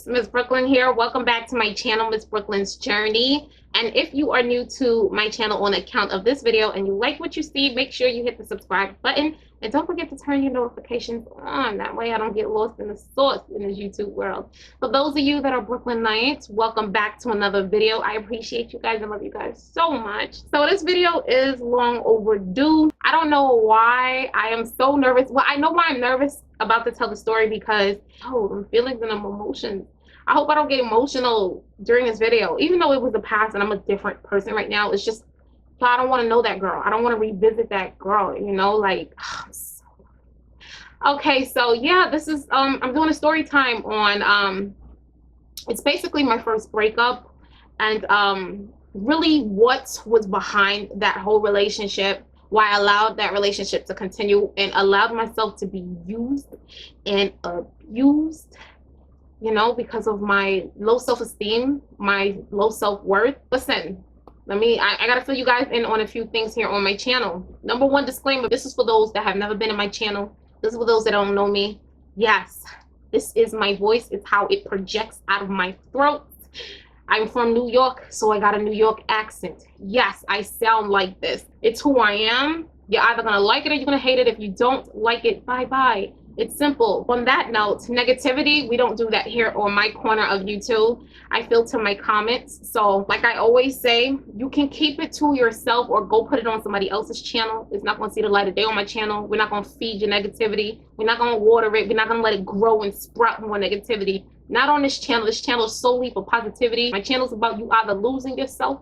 loves, Miss Brooklyn here. Welcome back to my channel, Miss Brooklyn's Journey. And if you are new to my channel on account of this video and you like what you see, make sure you hit the subscribe button and don't forget to turn your notifications on. That way I don't get lost in the sauce in this YouTube world. For those of you that are Brooklynites, welcome back to another video. I appreciate you guys and love you guys so much. So this video is long overdue. I don't know why I am so nervous. Well, I know why I'm nervous about to tell the story because I'm feelings and I'm emotions. I hope I don't get emotional during this video, even though it was the past and I'm a different person right now. It's just, I don't want to know that girl. I don't want to revisit that girl, you know, like, okay, so yeah, this is, I'm doing a story time on, it's basically my first breakup and really what was behind that whole relationship, why I allowed that relationship to continue and allowed myself to be used and abused, you know, because of my low self-esteem, my low self-worth. Listen, I gotta fill you guys in on a few things here on my channel. Number one disclaimer, this is for those that have never been in my channel. This is for those that don't know me. Yes, this is my voice. It's how it projects out of my throat. I'm from New York, so I got a New York accent. Yes, I sound like this. It's who I am. You're either gonna like it or you're gonna hate it. If you don't like it, bye-bye. It's simple. On that note, negativity, we don't do that here on my corner of YouTube. I filter my comments. So like I always say, you can keep it to yourself or go put it on somebody else's channel. It's not going to see the light of day on my channel. We're not going to feed your negativity. We're not going to water it. We're not going to let it grow and sprout more negativity. Not on this channel. This channel is solely for positivity. My channel is about you either losing yourself,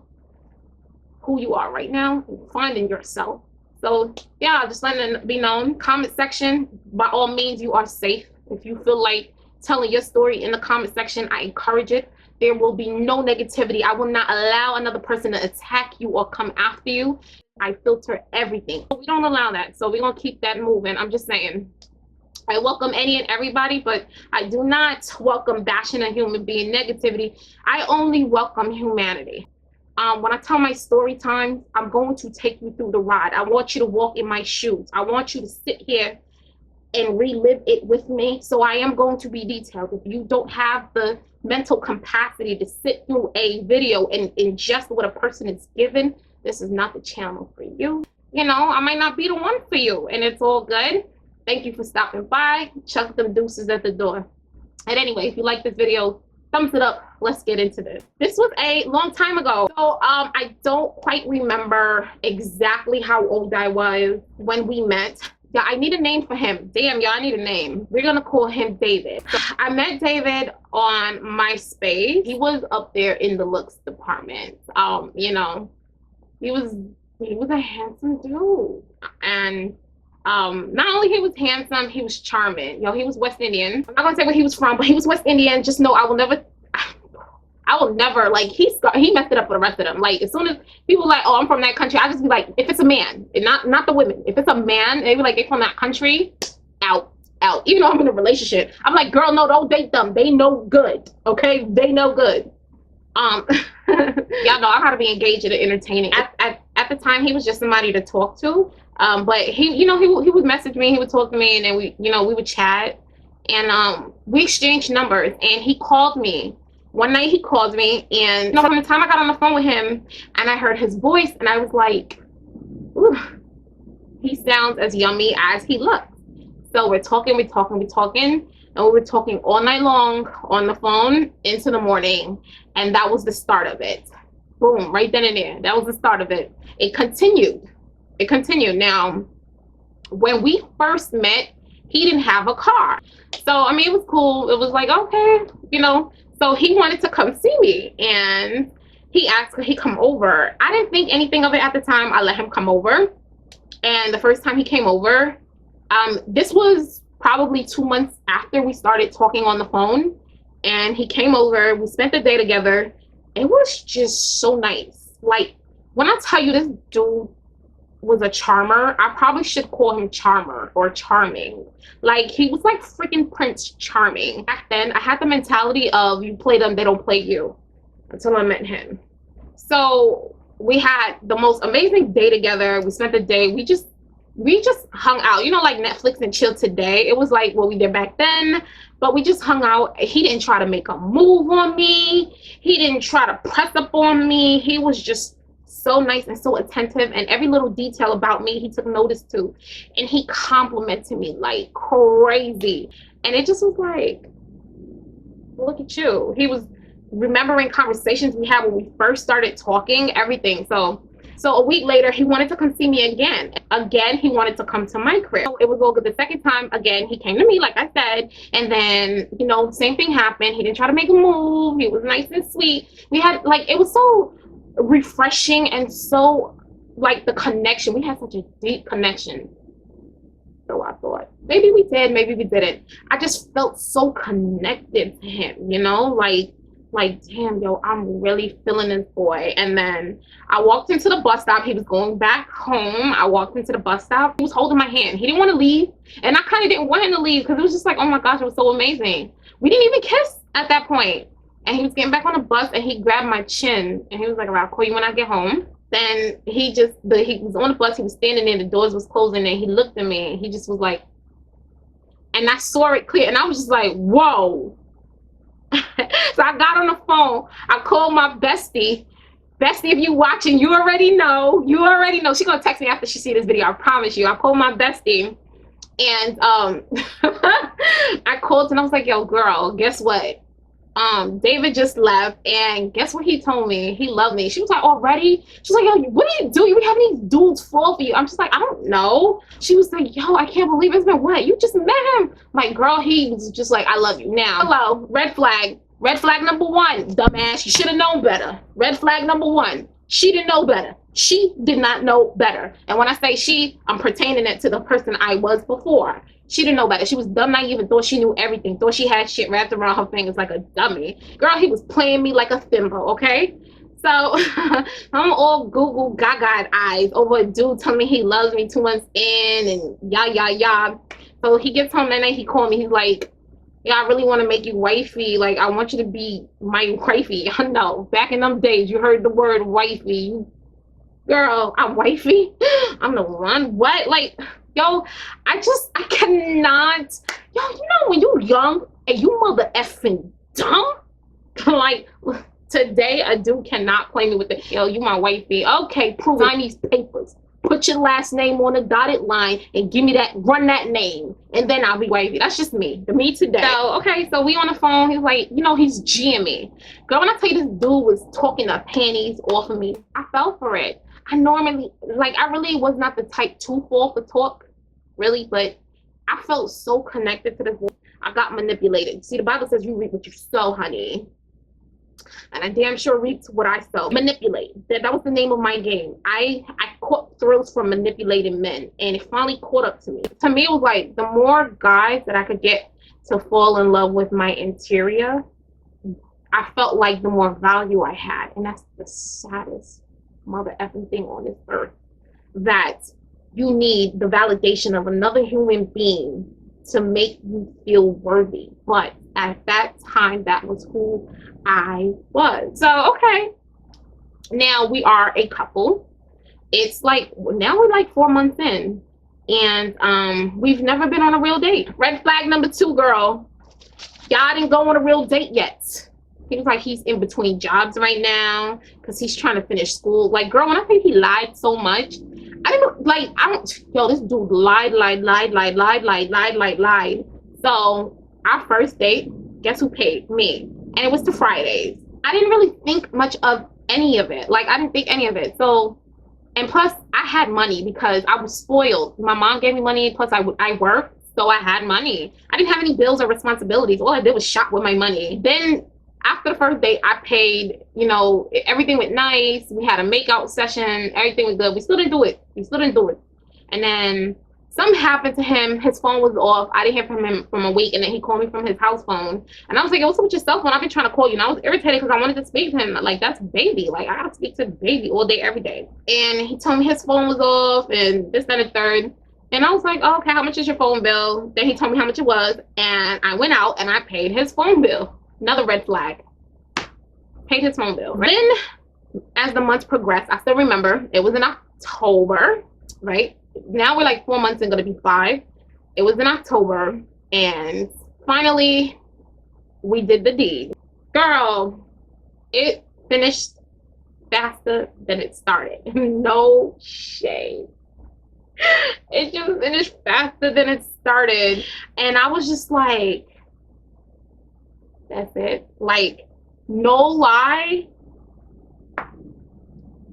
who you are right now, and finding yourself. So yeah, just letting it be known. Comment section, by all means, you are safe. If you feel like telling your story in the comment section, I encourage it. There will be no negativity. I will not allow another person to attack you or come after you. I filter everything. We don't allow that. So we're going to keep that moving. I'm just saying. I welcome any and everybody, but I do not welcome bashing a human being, negativity. I only welcome humanity. When I tell my story time, I'm going to take you through the ride. I want you to walk in my shoes. I want you to sit here and relive it with me. So I am going to be detailed. If you don't have the mental capacity to sit through a video and ingest what a person is given, this is not the channel for you. You know, I might not be the one for you, and it's all good. Thank you for stopping by. Chuck them deuces at the door. And anyway, if you like this video, thumbs it up. Let's get into this. This was a long time ago. So I don't quite remember exactly how old I was when we met. Yeah, I need a name for him. Damn, y'all, I need a name. We're gonna call him David. So I met David on MySpace. He was up there in the looks department. You know, he was a handsome dude. And not only he was handsome, he was charming. Yo, he was West Indian. I'm not gonna say where he was from, but he was West Indian. Just know I will never, like, he messed it up for the rest of them. Like, as soon as people like, oh, I'm from that country, I just be like, if it's a man, and not the women, if it's a man, they be like, they from that country, out. Even though I'm in a relationship, I'm like, girl, no, don't date them. They no good. Okay, they no good. Y'all know I gotta be engaged and entertaining. At the time, he was just somebody to talk to. But he would message me, he would talk to me, and then we would chat, and we exchanged numbers. And he called me one night. He called me, and from the time I got on the phone with him, and I heard his voice, and I was like, ooh, he sounds as yummy as he looks. So we're talking, and we were talking all night long on the phone into the morning, and that was the start of it. Boom, right then and there. That was the start of it. It continued. Now, when we first met, he didn't have a car. So, I mean, it was cool. It was like, okay, you know. So he wanted to come see me, and he asked could he come over. I didn't think anything of it at the time. I let him come over. And the first time he came over, this was probably 2 months after we started talking on the phone. And he came over. We spent the day together. It was just so nice. Like, when I tell you this dude was a charmer, I probably should call him Charmer or Charming. Like, he was like freaking Prince Charming. Back then, I had the mentality of you play them, they don't play you, until I met him. So we had the most amazing day together. We spent the day, we just we just hung out, you know, like Netflix and chill today. It was like what we did back then, but we just hung out. He didn't try to make a move on me. He didn't try to press up on me. He was just so nice and so attentive, and every little detail about me he took notice to, and he complimented me like crazy. And it just was like, look at you. He was remembering conversations we had when we first started talking, everything. So a week later, he wanted to come see me again. Again, he wanted to come to my crib. It was all good. The second time, again, he came to me, like I said, and then, you know, same thing happened. He didn't try to make a move. He was nice and sweet. We had, like, it was so refreshing and so, like, the connection. We had such a deep connection. So I thought, maybe we did, maybe we didn't. I just felt so connected to him, you know, like damn, yo, I'm really feeling this boy. And then I walked into the bus stop. He was going back home. I walked into the bus stop. He was holding my hand. He didn't want to leave, and I kind of didn't want him to leave because it was just like, oh my gosh, it was so amazing. We didn't even kiss at that point. And he was getting back on the bus, and he grabbed my chin, and he was like, I'll call you when I get home. Then he was on the bus. He was standing there. The doors was closing, and he looked at me, and he just was like, and I saw it clear, and I was just like, whoa. So I got on the phone. I called my bestie. Bestie, if you watching, you already know. You already know. She's gonna text me after she see this video. I promise you. I called my bestie, and I called and I was like, yo, girl, guess what? David just left, and guess what he told me? He loved me. She was like, already? She's like, yo, what do you do? You have any dudes fall for you? I'm just like, I don't know. She was like, yo, I can't believe it's been what? You just met him. Like, girl, he was just like, I love you. Now, hello, red flag. Red flag number one, dumbass. You should have known better. Red flag number one, she didn't know better. She did not know better. And when I say she, I'm pertaining it to the person I was before. She didn't know better. She was dumb, naive, and thought she knew everything. Thought she had shit wrapped around her fingers like a dummy. Girl, he was playing me like a thimble, okay? So I'm all Google gaga eyes over a dude telling me he loves me 2 months in and yah. So he gets home that night, he called me. He's like, yeah, I really want to make you wifey. Like, I want you to be my wifey. I know. Back in them days, you heard the word wifey. Girl, I'm wifey? I'm the one? What? Like, yo, I cannot. Yo, you know when you young and you mother effing dumb? Like, today, a dude cannot play me with the, yo, you my wifey. Okay, prove sign these papers. Put your last name on a dotted line and give me that, run that name, and then I'll be wifey. That's just me, the me today. So, okay, so we on the phone. He's like, you know, he's G'ing me. Girl, when I tell you this dude was talking the panties off of me, I fell for it. I normally, like, I really was not the type to fall for talk, really, but I felt so connected to this boy. I got manipulated. See, the Bible says you reap what you sow, honey. And I damn sure reaped what I sow. Manipulate. That was the name of my game. I caught thrills from manipulating men, and it finally caught up to me. To me, it was like the more guys that I could get to fall in love with my interior, I felt like the more value I had. And that's the saddest mother effing thing on this earth. That you need the validation of another human being to make you feel worthy. But at that time, that was who I was. So, okay. Now we are a couple. It's like, now we're like 4 months in. And we've never been on a real date. Red flag number 2, girl. Y'all didn't go on a real date yet. He was like, he's in between jobs right now because he's trying to finish school. Like, girl, when I think he lied so much, yo, this dude lied. So our first date, guess who paid? Me. And it was to Fridays. I didn't really think much of any of it. Like, I didn't think any of it. So, and plus I had money because I was spoiled. My mom gave me money. Plus I worked, so I had money. I didn't have any bills or responsibilities. All I did was shop with my money. Then after the first date, I paid, you know, everything went nice. We had a makeout session. Everything was good. We still didn't do it. And then something happened to him. His phone was off. I didn't hear from him from a week. And then he called me from his house phone. And I was like, what's up with your cell phone? I've been trying to call you. And I was irritated because I wanted to speak to him. Like, that's baby. Like, I got to speak to baby all day, every day. And he told me his phone was off and this, that, and the third. And I was like, oh, okay, how much is your phone bill? Then he told me how much it was. And I went out and I paid his phone bill. Another red flag. Paid his phone bill. Then, as the months progressed, I still remember, it was in October, right? now we're like 4 months and gonna be 5. It was in October, and finally we did the deed. Girl, it finished faster than it started. No shade. It just finished faster than it started. And I was just like, that's it. Like, no lie.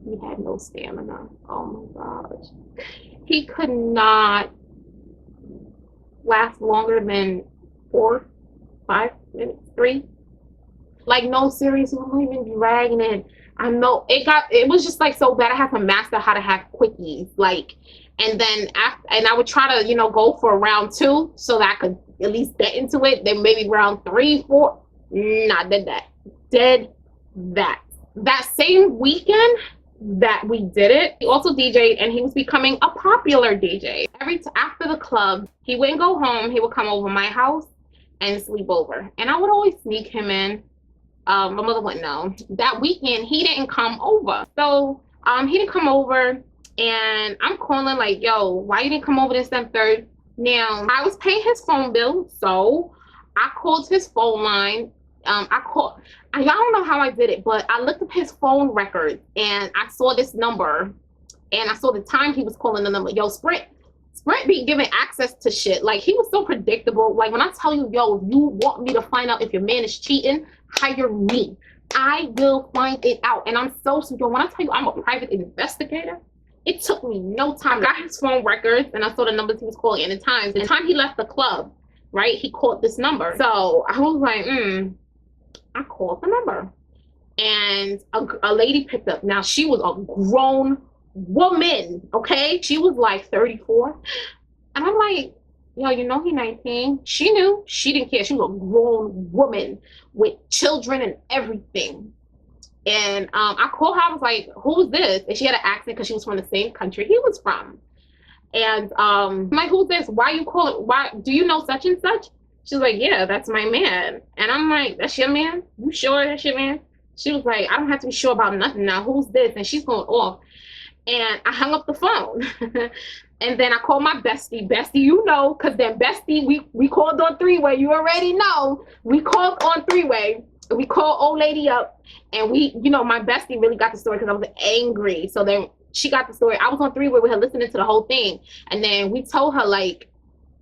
He had no stamina. Oh my gosh. He could not last longer than 4, 5 minutes, 3. Like, no, seriously, I'm not even dragging it. I know it was just like so bad. I had to master how to have quickies. Like, and then after, and I would try to, go for round 2 so that I could at least get into it. Then maybe round 3, 4. Nah, did that. Did that. That same weekend that we did it, he also DJ'd, and he was becoming a popular DJ. After the club, he wouldn't go home. He would come over my house and sleep over, and I would always sneak him in. My mother wouldn't know. That weekend, he didn't come over. So he didn't come over, and I'm calling like, yo, why you didn't come over this and third? Now, I was paying his phone bill, so I called his phone line. I don't know how I did it, but I looked up his phone records, and I saw this number, and I saw the time he was calling the number. Yo, Sprint be giving access to shit. Like, he was so predictable. Like, when I tell you, yo, if you want me to find out if your man is cheating, hire me. I will find it out. And I'm so secure. When I tell you I'm a private investigator, it took me no time. I got his phone records, and I saw the numbers he was calling, and the time he left the club, right, he called this number. So I was like, I called the number, and a lady picked up. Now, she was a grown woman, okay? She was like 34. And I'm like, yo, he 19. She knew. She didn't care. She was a grown woman with children and everything. And I called her. I was like, who's this? And she had an accent because she was from the same country he was from. And I'm like, who's this? Why you calling? Why do you know such and such? She's like, yeah, that's my man. And I'm like, that's your man? You sure that's your man? She was like, I don't have to be sure about nothing now. Who's this? And she's going off. And I hung up the phone. And then I called my bestie. Bestie, because then bestie, we called on 3-way. You already know. We called on 3-way. We called old lady up. And my bestie really got the story because I was angry. So then she got the story. I was on 3-way with her listening to the whole thing. And then we told her, like,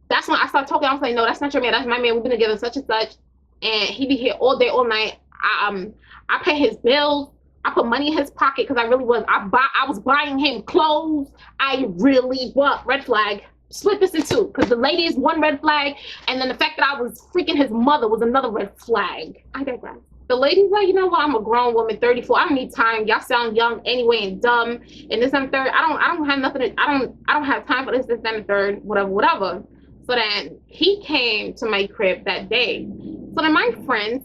that's when I started talking. I was like, no, that's not your man. That's my man. We've been together such and such. And he be here all day, all night. I pay his bills. I put money in his pocket because I really was. I was buying him clothes. I really was. Red flag. Split this in 2 because the lady is one red flag, and then the fact that I was freaking his mother was another red flag. I digress. The lady's like, you know what? I'm a grown woman, 34. I don't need time. Y'all sound young anyway and dumb. And this and third. I don't have nothing. I don't have time for this and third. Whatever. So then he came to my crib that day. So then my friends,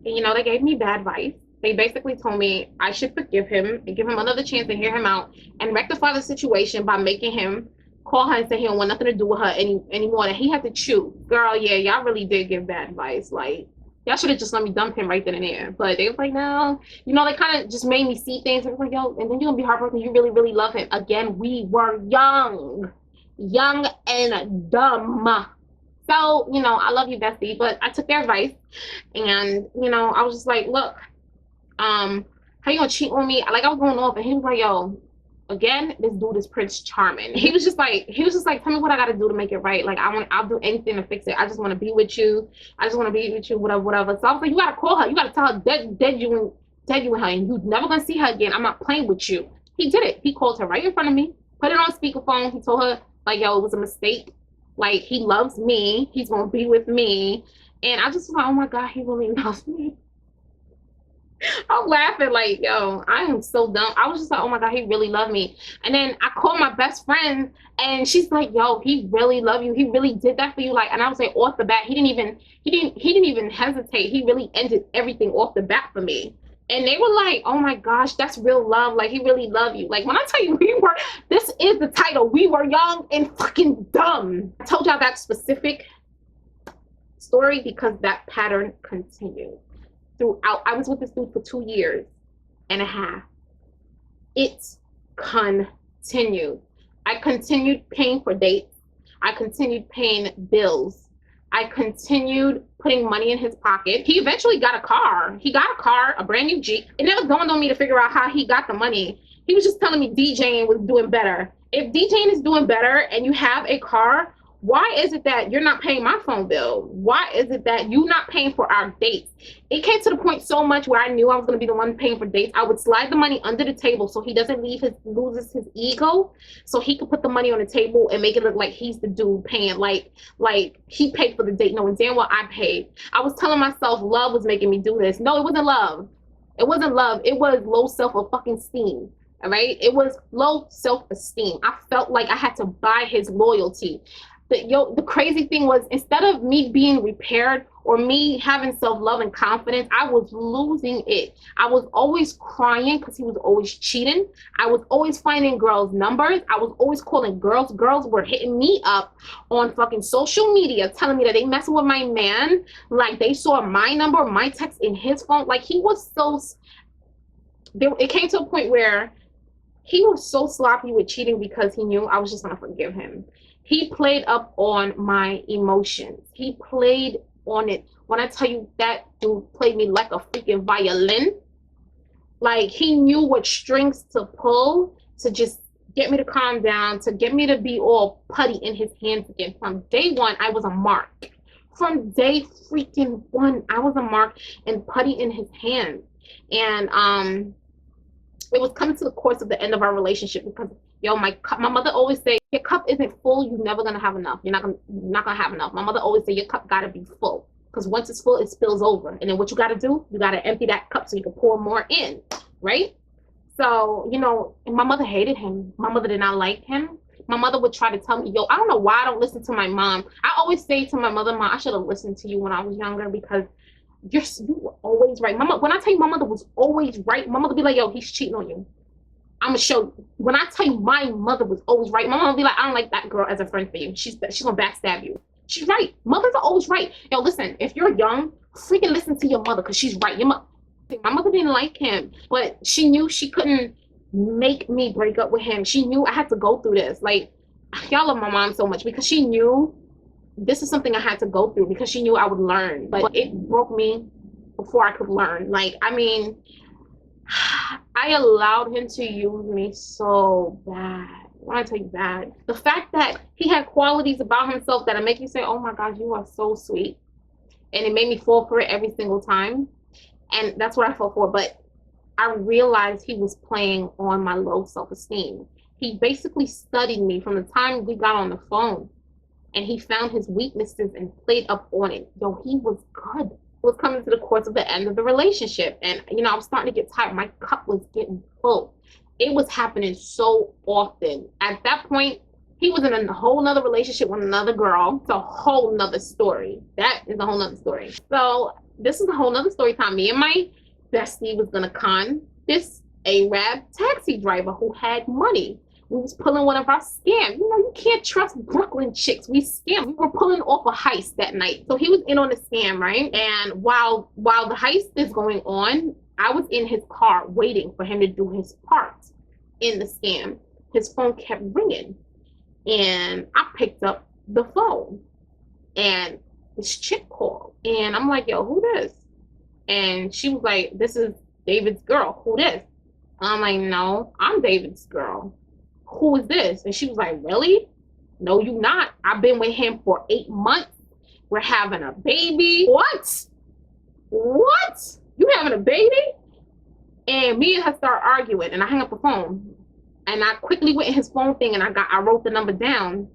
they gave me bad advice. They basically told me I should forgive him and give him another chance to hear him out and rectify the situation by making him call her and say he don't want nothing to do with her anymore. And he had to chew. Girl, yeah, y'all really did give bad advice. Like, y'all should have just let me dump him right then and there. But they was like, no. They kind of just made me see things. They was like, yo, and then you're going to be heartbroken. You really, really love him. Again, we were young and dumb. So, I love you, bestie. But I took their advice. And, I was just like, look, how you gonna cheat on me? Like, I was going off, and he was like, yo, again, this dude is Prince Charming. He was just like, tell me what I gotta do to make it right. Like, I'll do anything to fix it. I just want to be with you. Whatever. So I was like, you gotta call her. You gotta tell her dead you and her, and you're never gonna see her again. I'm not playing with you. He did it. He called her right in front of me, put it on speakerphone. He told her, like, yo, it was a mistake. Like, he loves me. He's gonna be with me. And I just was like, oh my God, he really loves me. I'm laughing like, yo, I am so dumb. I was just like, oh my God, he really loved me. And then I called my best friend, and she's like, yo, he really loved you. He really did that for you. Like, and I was like, off the bat, he didn't even hesitate. He really ended everything off the bat for me. And they were like, oh my gosh, that's real love. Like, he really loved you. Like, when I tell you this is the title, we were young and fucking dumb. I told y'all that specific story because that pattern continued. Throughout, I was with this dude for 2 years and a half. It continued. I continued paying for dates. I continued paying bills. I continued putting money in his pocket. He eventually got a car. He got a car, a brand new Jeep. It never dawned on me to figure out how he got the money. He was just telling me DJing was doing better. If DJing is doing better and you have a car, why is it that you're not paying my phone bill? Why is it that you're not paying for our dates? It came to the point so much where I knew I was going to be the one paying for dates. I would slide the money under the table so he doesn't loses his ego, so he could put the money on the table and make it look like he's the dude paying, like he paid for the date, knowing damn well I paid. I was telling myself love was making me do this. No, it wasn't love. It wasn't love. It was low self-esteem. All right, it was low self-esteem. I felt like I had to buy his loyalty. The crazy thing was, instead of me being repaired or me having self-love and confidence, I was losing it. I was always crying because he was always cheating. I was always finding girls' numbers. I was always calling girls. Girls were hitting me up on fucking social media telling me that they messing with my man. Like, they saw my number, my text in his phone. Like, he was so... It came to a point where he was so sloppy with cheating because he knew I was just going to forgive him. He played up on my emotions. He played on it. When I tell you, that dude played me like a freaking violin. Like, he knew what strings to pull to just get me to calm down, to get me to be all putty in his hands again. From day one, I was a mark. From day freaking one, I was a mark and putty in his hands. And it was coming to the course of the end of our relationship because, yo, my mother always say, your cup isn't full, you're never gonna have enough. You're not gonna have enough. My mother always say, your cup gotta be full, because once it's full, it spills over. And then what you gotta do, you gotta empty that cup so you can pour more in, right? So, you know, my mother hated him. My mother did not like him. My mother would try to tell me, yo, I don't know why I don't listen to my mom. I always say to my mother, Mom, I should have listened to you when I was younger, because you were always right. Mama, when I tell you my mother was always right, my mother be like, yo, he's cheating on you. I'm gonna show you. When I tell you my mother was always right, my mom will be like, I don't like that girl as a friend for you. She's gonna backstab you. She's right. Mothers are always right. Yo, listen, if you're young, freaking listen to your mother, because she's right. My mother didn't like him, but she knew she couldn't make me break up with him. She knew I had to go through this. Like, y'all love my mom so much, because she knew this is something I had to go through, because she knew I would learn. But it broke me before I could learn. Like, I mean, I allowed him to use me so bad. When I tell you bad, the fact that he had qualities about himself that make you say, oh my God, you are so sweet. And it made me fall for it every single time. And that's what I fell for. But I realized he was playing on my low self-esteem. He basically studied me from the time we got on the phone. And he found his weaknesses and played up on it. Yo, he was good. It was coming to the course of the end of the relationship. And, you know, I was starting to get tired. My cup was getting full. It was happening so often. At that point, he was in a whole nother relationship with another girl. It's a whole nother story. That is a whole nother story. So this is a whole nother story time. Me and my bestie was going to con this Arab taxi driver who had money. We was pulling one of our scams. You know, you can't trust Brooklyn chicks. We scam. We were pulling off a heist that night. So he was in on the scam, right? And while the heist is going on, I was in his car waiting for him to do his part in the scam. His phone kept ringing. And I picked up the phone. And this chick called. And I'm like, yo, who this? And she was like, this is David's girl. Who this? I'm like, no, I'm David's girl. Who is this? And she was like, really? No, you not. I've been with him for 8 months. We're having a baby. What? You having a baby? And me and her start arguing, and I hang up the phone. And I quickly went in his phone thing, and I wrote the number down.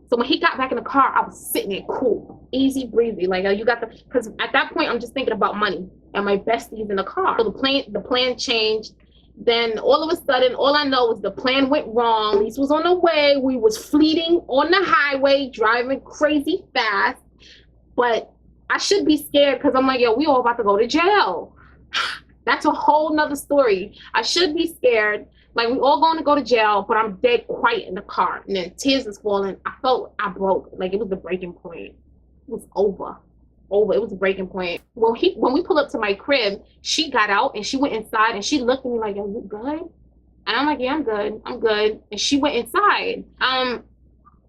So when he got back in the car, I was sitting there cool, easy breezy. Like, you got because at that point I'm just thinking about money and my besties in the car. So the plan changed. Then all of a sudden, all I know is the plan went wrong. Lise was on the way. We was fleeting on the highway, driving crazy fast. But I should be scared, because I'm like, yo, we all about to go to jail. That's a whole nother story. I should be scared. Like, we all going to go to jail, but I'm dead quiet in the car. And then tears is falling. I felt I broke. Like, it was the breaking point. It was over. It was a breaking point. When we pulled up to my crib, she got out and she went inside and she looked at me like, yo, you good? And I'm like, yeah, I'm good. I'm good. And she went inside. I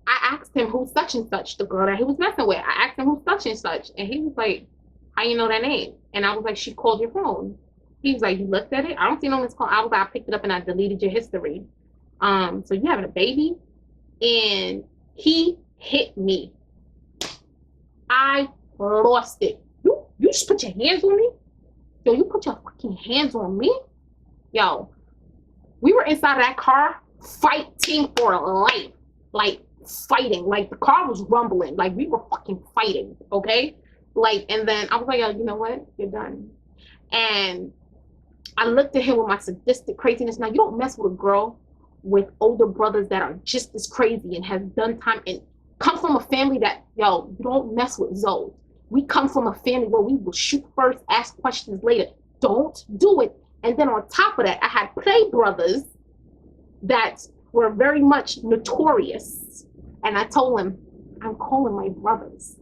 asked him who's such and such, the girl that he was messing with. I asked him who's such and such. And he was like, how you know that name? And I was like, she called your phone. He was like, you looked at it? I don't see no missed call. I was like, I picked it up and I deleted your history. So you having a baby? And he hit me. I lost it. You just put your hands on me? Yo, you put your fucking hands on me? Yo, we were inside of that car fighting for life. Like fighting. Like the car was rumbling. Like we were fucking fighting. Okay? Like, and then I was like, yo, you know what? You're done. And I looked at him with my sadistic craziness. Now you don't mess with a girl with older brothers that are just as crazy and have done time and come from a family that, yo, you don't mess with Zoe. We come from a family where we will shoot first, ask questions later. Don't do it. And then on top of that, I had play brothers that were very much notorious. And I told him, I'm calling my brothers.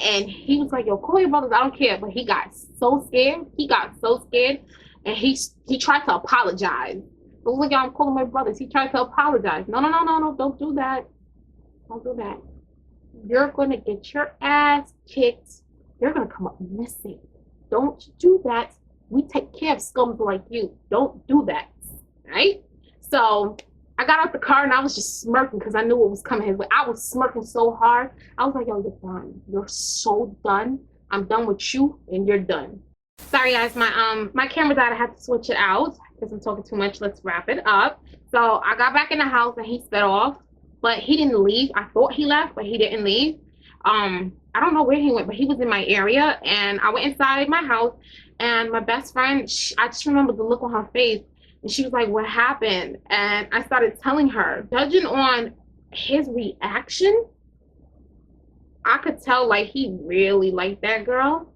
And he was like, yo, call your brothers, I don't care. But he got so scared. He got so scared. And he tried to apologize. I was like, yo, I'm calling my brothers. He tried to apologize. No, don't do that. Don't do that. You're gonna get your ass kicked. You're gonna come up missing. Don't do that. We take care of scums like you. Don't do that. Right? So I got out the car and I was just smirking because I knew what was coming his way. I was smirking so hard. I was like, yo, you're done. You're so done. I'm done with you and you're done. Sorry guys, my camera died. I had to switch it out because I'm talking too much. Let's wrap it up. So I got back in the house and he sped off, but he didn't leave. I thought he left, but he didn't leave. I don't know where he went, but he was in my area. And I went inside my house and my best friend, I just remember the look on her face. And she was like, what happened? And I started telling her, judging on his reaction, I could tell like he really liked that girl.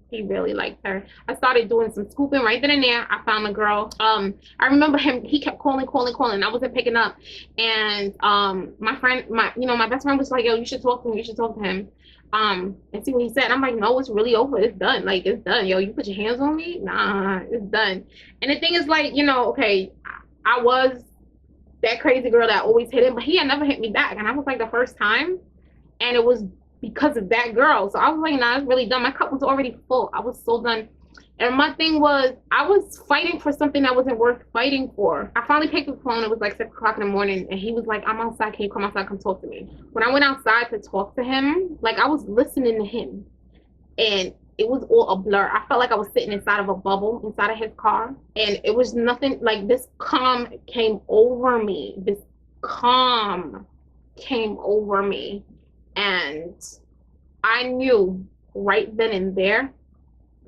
He really liked her. I started doing some scooping right then and there. I found the girl. I remember him, he kept calling. I wasn't picking up. And my friend, my best friend was like, yo, you should talk to him. You should talk to him. And see what he said. I'm like, no, it's really over. It's done. Like, it's done. Yo, you put your hands on me? Nah, it's done. And the thing is, like, okay, I was that crazy girl that always hit him, but he had never hit me back. And I was like the first time. And it was because of that girl. So I was like, nah, it's really done. My cup was already full. I was so done. And my thing was, I was fighting for something that wasn't worth fighting for. I finally picked up the phone. It was like 6 o'clock in the morning. And he was like, I'm outside. Can you come outside? Come talk to me. When I went outside to talk to him, like I was listening to him. And it was all a blur. I felt like I was sitting inside of a bubble inside of his car. And it was nothing, like this calm came over me. This calm came over me. And I knew right then and there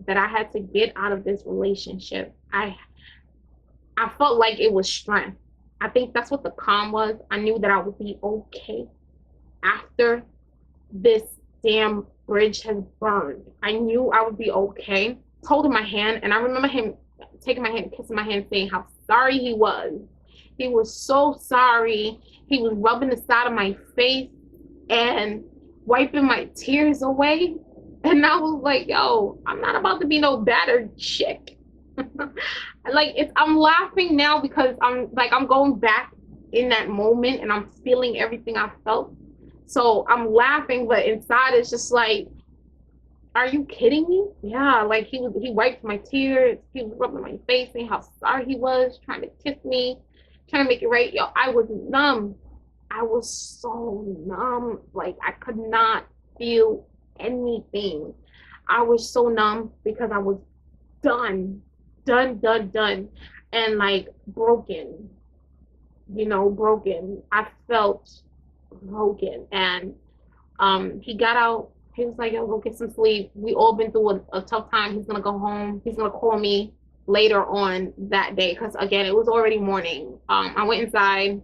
that I had to get out of this relationship. I felt like it was strength. I think that's what the calm was. I knew that I would be okay after this damn bridge has burned. I knew I would be okay. Holding my hand, and I remember him taking my hand, kissing my hand, saying how sorry he was. He was so sorry. He was rubbing the side of my face and wiping my tears away. And I was like, yo, I'm not about to be no battered chick. Like, I'm laughing now because I'm going back in that moment and I'm feeling everything I felt. So I'm laughing, but inside it's just like, are you kidding me? Yeah, like he wiped my tears. He was rubbing my face, saying how sorry he was, trying to kiss me, trying to make it right. Yo, I was numb. I was so numb. Like I could not feel anything. I was so numb because I was done, and like broken. Broken. I felt broken, and he got out. He was like, yo, go get some sleep. We all been through a tough time. He's gonna go home. He's gonna call me later on that day because again it was already morning. I went inside.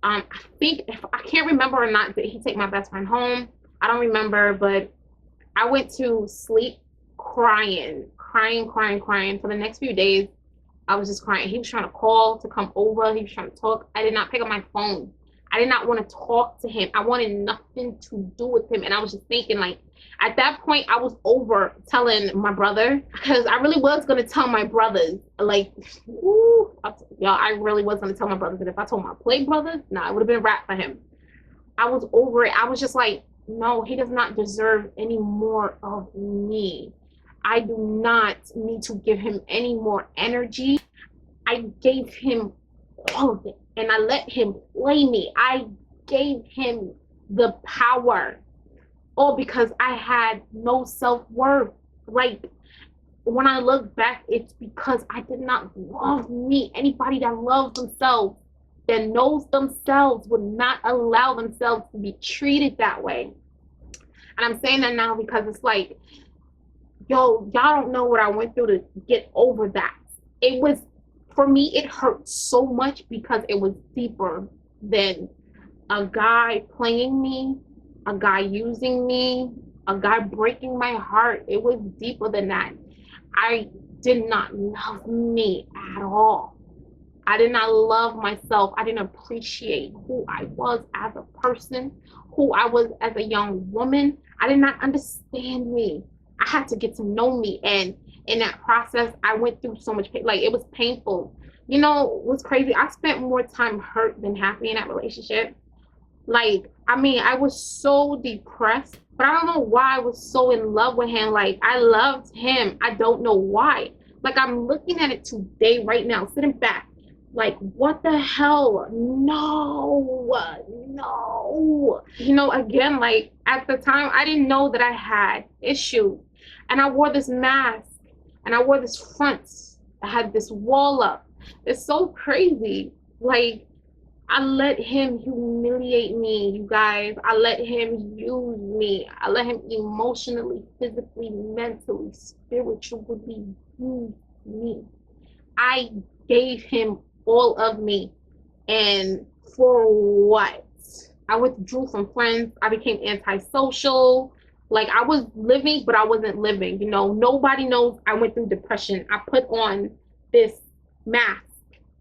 I think I can't remember or not, did he take my best friend home? I don't remember, but I went to sleep crying for the next few days. I was just crying. He was trying to call to come over. He was trying to talk. I did not pick up my phone. I did not want to talk to him. I wanted nothing to do with him. And I was just thinking, like, at that point, I was over telling my brother, because I really was going to tell my brothers. Like, ooh, y'all, I really was going to tell my brothers. And if I told my play brothers, nah, it would have been a wrap for him. I was over it. I was just like, no, he does not deserve any more of me. I do not need to give him any more energy. I gave him all of it, and I let him play me. I gave him the power, all because I had no self-worth. Like, when I look back, it's because I did not love me. Anybody that loves themselves, that knows themselves, would not allow themselves to be treated that way. And I'm saying that now because it's like, yo, y'all don't know what I went through to get over that. It was, for me, it hurt so much because it was deeper than a guy playing me, a guy using me, a guy breaking my heart. It was deeper than that. I did not love me at all. I did not love myself. I didn't appreciate who I was as a person, who I was as a young woman. I did not understand me. I had to get to know me. And in that process, I went through so much pain. Like, it was painful. You know what's crazy? I spent more time hurt than happy in that relationship. Like, I mean, I was so depressed, but I don't know why I was so in love with him. Like, I loved him. I don't know why. Like, I'm looking at it today, right now, sitting back. Like, what the hell? No, no. You know, again, like, at the time, I didn't know that I had issues. And I wore this mask, and I wore this front. I had this wall up. It's so crazy. Like, I let him humiliate me, you guys. I let him use me. I let him emotionally, physically, mentally, spiritually use me. I gave him all of me. And for what? I withdrew from friends. I became antisocial. Like, I was living, but I wasn't living. You know, nobody knows I went through depression. I put on this mask,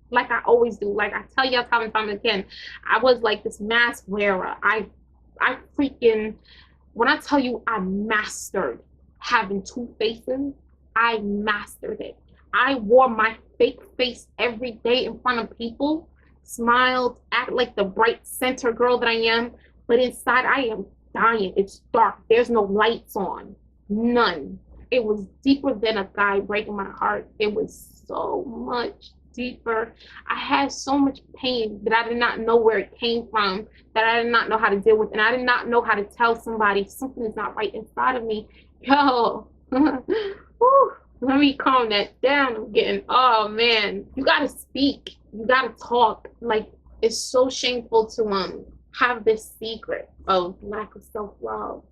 like I always do. Like, I tell y'all time and time again, I was like this mask wearer. I freaking, when I tell you I mastered having two faces, I mastered it. I wore my fake face every day in front of people, smiled, act like the bright center girl that I am, but inside I am dying. It's dark. There's no lights on. None. It was deeper than a guy breaking my heart. It was so much deeper. I had so much pain that I did not know where it came from, that I did not know how to deal with, and I did not know how to tell somebody something is not right inside of me. Yo, whew, let me calm that down. I'm getting, oh man, you gotta speak, you gotta talk. Like, it's so shameful to have this secret of lack of self-love,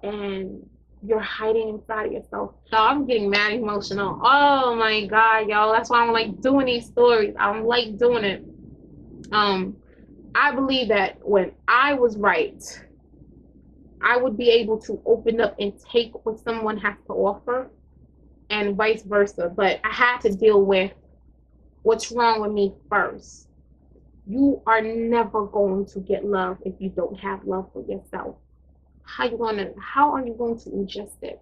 and you're hiding inside of yourself. So I'm getting mad emotional. Oh my God, y'all. That's why I'm like doing these stories. I'm like doing it. I believe that when I was right, I would be able to open up and take what someone has to offer, and vice versa. But I had to deal with what's wrong with me first. You are never going to get love if you don't have love for yourself. How are you going to ingest it?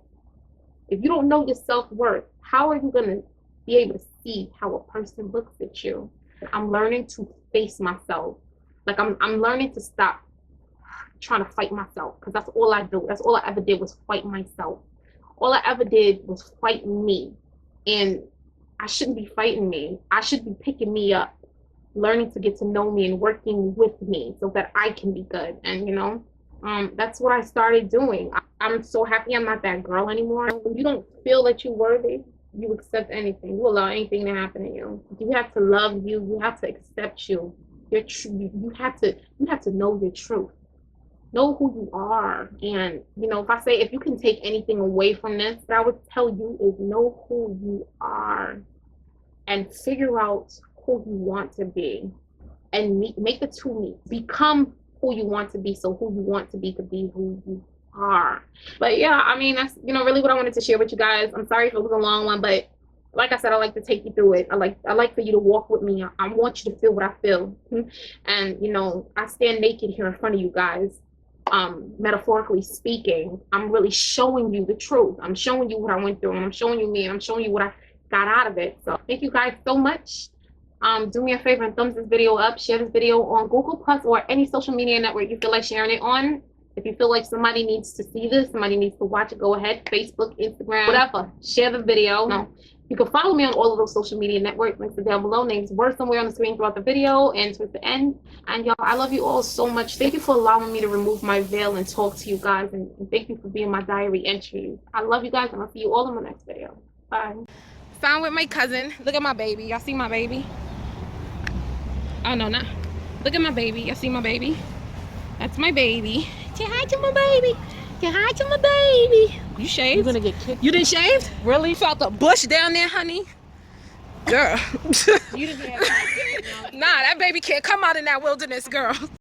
If you don't know your self-worth, how are you going to be able to see how a person looks at you? I'm learning to face myself. Like, I'm learning to stop trying to fight myself, because that's all I do. That's all I ever did was fight myself. All I ever did was fight me. And I shouldn't be fighting me. I should be picking me up, learning to get to know me and working with me so that I can be good. And, you know, that's what I started doing. I'm so happy I'm not that girl anymore. When you don't feel that you're worthy, you accept anything. You allow anything to happen to you. You have to love you. You have to accept you. You have to know your truth. Know who you are. And, you know, if you can take anything away from this, what I would tell you is know who you are and figure out who you want to be, and make the two meet. Become who you want to be, so who you want to be could be who you are. But yeah, I mean, that's, you know, really what I wanted to share with you guys. I'm sorry if it was a long one, but like I said, I like to take you through it. I like for you to walk with me. I want you to feel what I feel. And you know, I stand naked here in front of you guys. Metaphorically speaking, I'm really showing you the truth. I'm showing you what I went through, and I'm showing you me, and I'm showing you what I got out of it. So thank you guys so much. Do me a favor and thumbs this video up, share this video on Google Plus or any social media network you feel like sharing it on. If you feel like somebody needs to see this, somebody needs to watch it, go ahead. Facebook, Instagram, whatever. Share the video. No. You can follow me on all of those social media networks. Links are down below. Names were somewhere on the screen throughout the video and towards the end. And y'all, I love you all so much. Thank you for allowing me to remove my veil and talk to you guys. And thank you for being my diary entry. I love you guys, and I'll see you all in my next video. Bye. Found with my cousin. Look at my baby. Y'all see my baby? Oh, no, not. Look at my baby. Y'all see my baby? That's my baby. Say hi to my baby. Say hi to my baby. You shaved? You're gonna get kicked. You didn't shave? Really? You felt the bush down there, honey? Girl. You didn't have nah, that baby can't come out in that wilderness, girl.